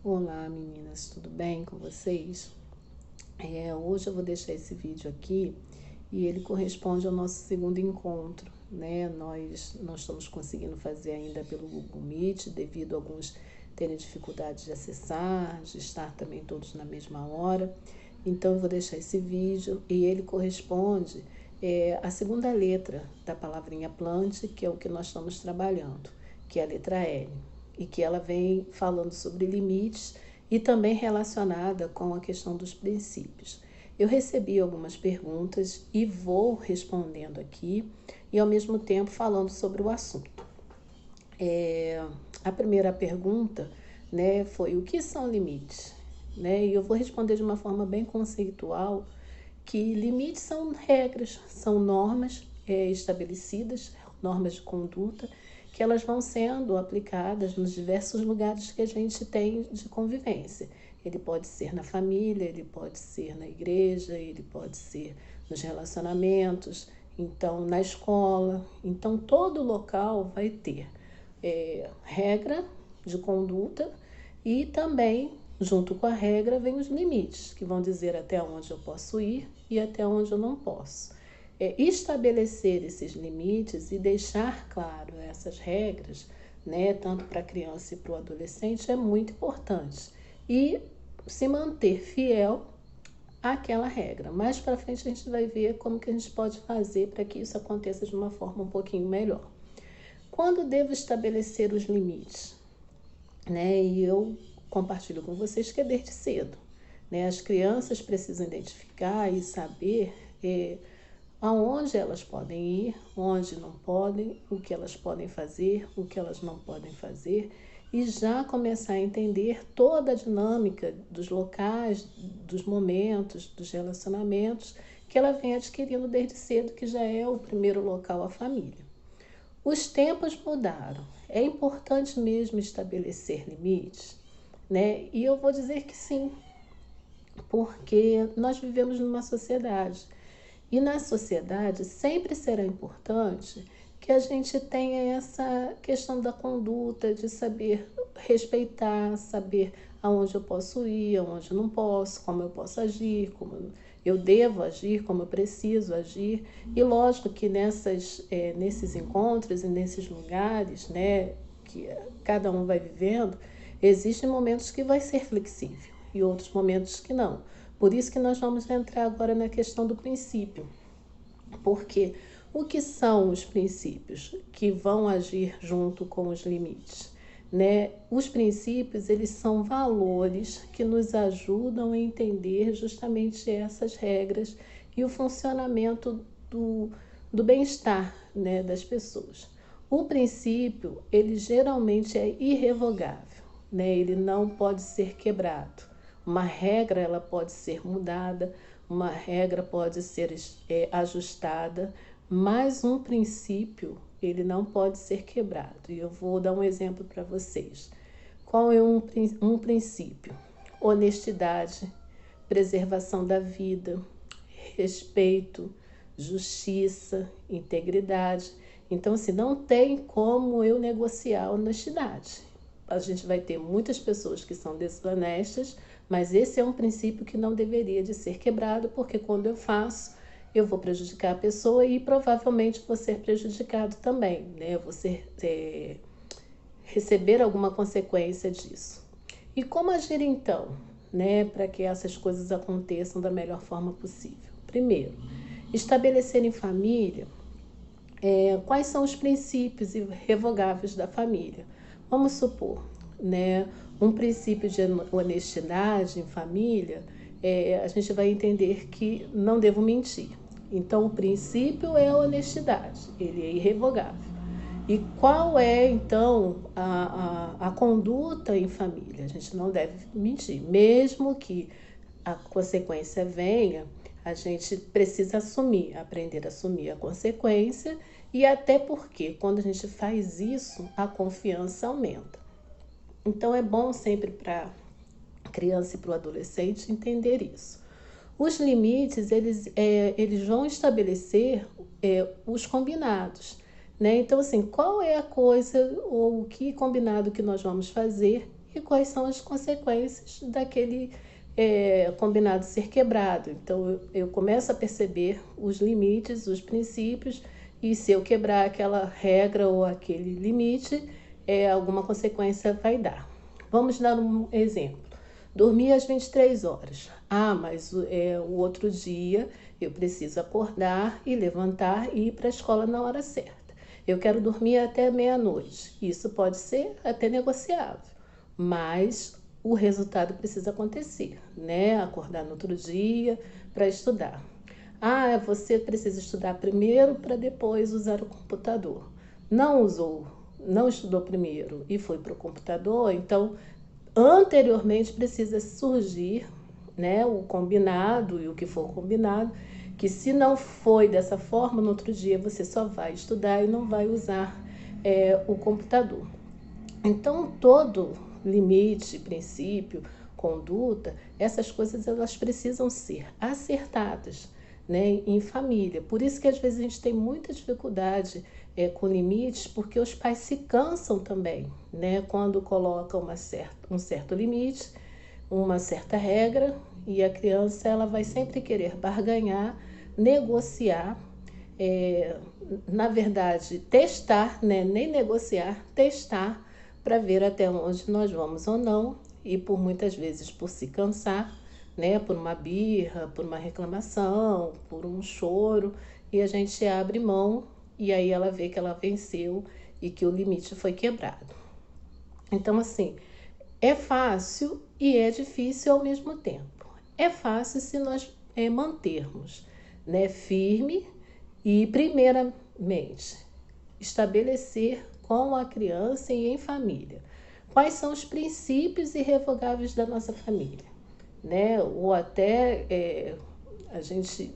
Olá meninas, tudo bem com vocês? Hoje eu vou deixar esse vídeo aqui e ele corresponde ao nosso segundo encontro, né? Nós não estamos conseguindo fazer ainda pelo Google Meet devido a alguns terem dificuldade de acessar, de estar também todos na mesma hora. Então eu vou deixar esse vídeo e ele corresponde à segunda letra da palavrinha plante, que é o que nós estamos trabalhando, que é a letra L, e que ela vem falando sobre limites e também relacionada com a questão dos princípios. Eu recebi algumas perguntas e vou respondendo aqui e ao mesmo tempo falando sobre o assunto. A primeira pergunta, né, foi o que são limites? Né? E eu vou responder de uma forma bem conceitual que limites são regras, são normas estabelecidas, normas de conduta, que elas vão sendo aplicadas nos diversos lugares que a gente tem de convivência. Ele pode ser na família, ele pode ser na igreja, ele pode ser nos relacionamentos, então na escola. Então todo local vai ter regra de conduta e também, junto com a regra, vem os limites, que vão dizer até onde eu posso ir e até onde eu não posso. Estabelecer esses limites e deixar claro essas regras, né, tanto para a criança e para o adolescente, é muito importante. E se manter fiel àquela regra. Mais para frente a gente vai ver como que a gente pode fazer para que isso aconteça de uma forma um pouquinho melhor. Quando devo estabelecer os limites? Né, e eu compartilho com vocês que é desde cedo. Né? As crianças precisam identificar e saber aonde elas podem ir, onde não podem, o que elas podem fazer, o que elas não podem fazer, e já começar a entender toda a dinâmica dos locais, dos momentos, dos relacionamentos que ela vem adquirindo desde cedo, que já é o primeiro local, a família. Os tempos mudaram. É importante mesmo estabelecer limites, né? E eu vou dizer que sim, porque nós vivemos numa sociedade. E na sociedade sempre será importante que a gente tenha essa questão da conduta, de saber respeitar, saber aonde eu posso ir, aonde eu não posso, como eu posso agir, como eu devo agir, como eu preciso agir. E lógico que nesses encontros e nesses lugares, né, que cada um vai vivendo, existem momentos que vai ser flexível e outros momentos que não. Por isso que nós vamos entrar agora na questão do princípio. Porque o que são os princípios que vão agir junto com os limites? Né? Os princípios, eles são valores que nos ajudam a entender justamente essas regras e o funcionamento do bem-estar, né, das pessoas. O princípio, ele geralmente é irrevogável, né? Ele não pode ser quebrado. Uma regra, ela pode ser mudada, uma regra pode ser ajustada, mas um princípio, ele não pode ser quebrado. E eu vou dar um exemplo para vocês. Qual é um princípio? Honestidade, preservação da vida, respeito, justiça, integridade. Então, assim, não tem como eu negociar a honestidade. A gente vai ter muitas pessoas que são desonestas, mas esse é um princípio que não deveria de ser quebrado, porque quando eu faço, eu vou prejudicar a pessoa e provavelmente vou ser prejudicado também, né? Eu vou receber alguma consequência disso. E como agir então, né, para que essas coisas aconteçam da melhor forma possível? Primeiro, estabelecer em família quais são os princípios irrevogáveis da família. Vamos supor, né, um princípio de honestidade em família, a gente vai entender que não devo mentir. Então, o princípio é a honestidade, ele é irrevogável. E qual é, então, a conduta em família? A gente não deve mentir, mesmo que a consequência venha, a gente precisa aprender a assumir a consequência, e até porque quando a gente faz isso, a confiança aumenta. Então é bom sempre para a criança e para o adolescente entender isso. Os limites, eles vão estabelecer os combinados, né? Então, assim, qual é a coisa ou o que combinado que nós vamos fazer e quais são as consequências daquele combinado ser quebrado. Então, eu começo a perceber os limites, os princípios, e se eu quebrar aquela regra ou aquele limite, alguma consequência vai dar. Vamos dar um exemplo. Dormir às 23 horas. Mas o outro dia eu preciso acordar e levantar e ir para a escola na hora certa. Eu quero dormir até meia-noite. Isso pode ser até negociável, mas o resultado precisa acontecer, né? Acordar no outro dia para estudar. Você precisa estudar primeiro para depois usar o computador. Não estudou primeiro e foi para o computador, então anteriormente precisa surgir, né, o combinado e o que for combinado, que se não foi dessa forma, no outro dia você só vai estudar e não vai usar o computador. Então, todo limite, princípio, conduta, essas coisas elas precisam ser acertadas, né, em família. Por isso que às vezes a gente tem muita dificuldade com limites, porque os pais se cansam também, né, quando colocam um certo limite, uma certa regra, e a criança ela vai sempre querer barganhar, negociar, na verdade testar, né, nem negociar, testar para ver até onde nós vamos ou não, e por muitas vezes por se cansar, né, por uma birra, por uma reclamação, por um choro, e a gente abre mão e aí ela vê que ela venceu e que o limite foi quebrado. Então, assim, é fácil e é difícil ao mesmo tempo. É fácil se nós mantermos, né, firme e, primeiramente, estabelecer com a criança e em família quais são os princípios irrevogáveis da nossa família, né? Ou até a gente,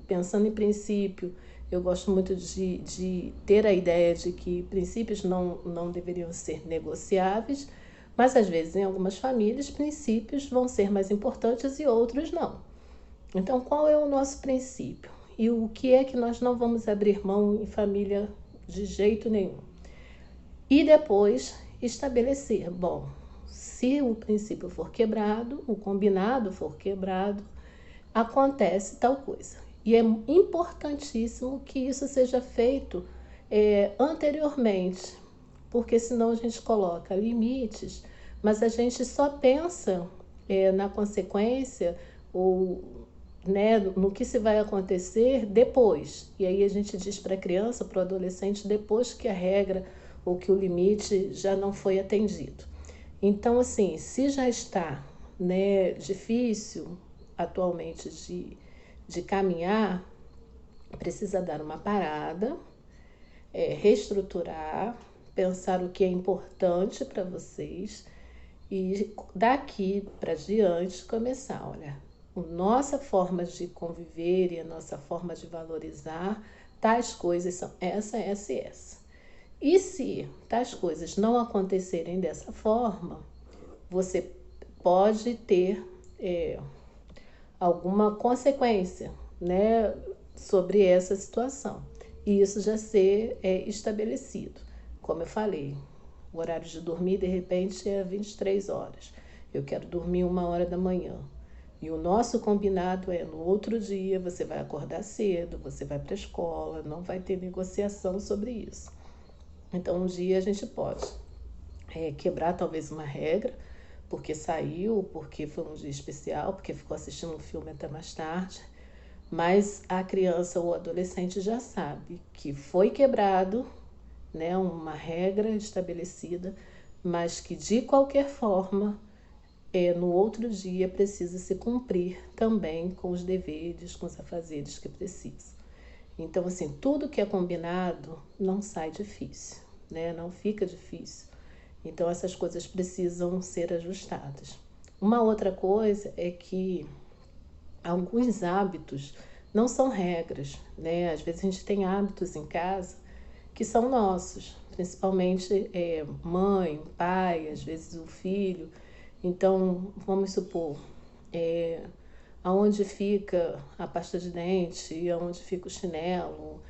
pensando em princípio, eu gosto muito de ter a ideia de que princípios não deveriam ser negociáveis, mas às vezes em algumas famílias princípios vão ser mais importantes e outros não. Então, qual é o nosso princípio? E o que é que nós não vamos abrir mão em família de jeito nenhum? E depois estabelecer, se o princípio for quebrado, o combinado for quebrado, acontece tal coisa. E é importantíssimo que isso seja feito anteriormente, porque senão a gente coloca limites, mas a gente só pensa na consequência ou, né, no que se vai acontecer depois. E aí a gente diz para a criança, para o adolescente, depois que a regra ou que o limite já não foi atendido. Então, assim, se já está, né, difícil atualmente de caminhar, precisa dar uma parada, reestruturar, pensar o que é importante para vocês e daqui para diante começar, olha, a nossa forma de conviver e a nossa forma de valorizar tais coisas são essa, essa e essa. E se tais coisas não acontecerem dessa forma, você pode ter alguma consequência, né, sobre essa situação. E isso já ser estabelecido. Como eu falei, o horário de dormir, de repente, é 23 horas. Eu quero dormir 1h da manhã. E o nosso combinado é, no outro dia, você vai acordar cedo, você vai para a escola, não vai ter negociação sobre isso. Então, um dia a gente pode quebrar talvez uma regra, porque saiu, porque foi um dia especial, porque ficou assistindo um filme até mais tarde, mas a criança ou o adolescente já sabe que foi quebrado, né, uma regra estabelecida, mas que de qualquer forma, no outro dia precisa se cumprir também com os deveres, com os afazeres que precisa. Então, assim, tudo que é combinado não sai difícil, né? Não fica difícil. Então, essas coisas precisam ser ajustadas. Uma outra coisa é que alguns hábitos não são regras, né? Às vezes a gente tem hábitos em casa que são nossos, principalmente mãe, pai, às vezes o filho. Então, vamos supor, aonde fica a pasta de dente, aonde fica o chinelo,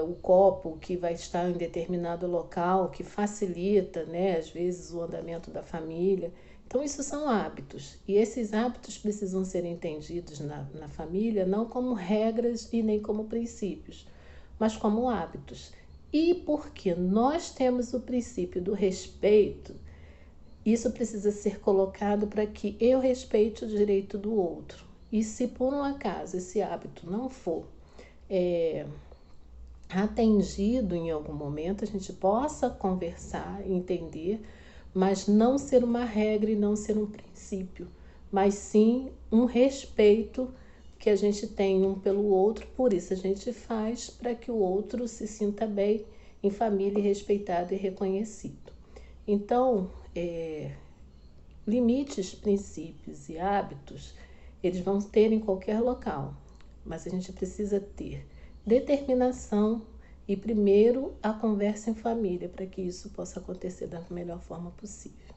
o copo que vai estar em determinado local, que facilita, né, às vezes, o andamento da família. Então, isso são hábitos. E esses hábitos precisam ser entendidos na família não como regras e nem como princípios, mas como hábitos. E porque nós temos o princípio do respeito, isso precisa ser colocado para que eu respeite o direito do outro. E se por um acaso esse hábito não for atendido em algum momento, a gente possa conversar, entender, mas não ser uma regra e não ser um princípio, mas sim um respeito que a gente tem um pelo outro, por isso a gente faz para que o outro se sinta bem em família, respeitado e reconhecido. Então, limites, princípios e hábitos, eles vão ter em qualquer local, mas a gente precisa ter determinação e primeiro a conversa em família para que isso possa acontecer da melhor forma possível.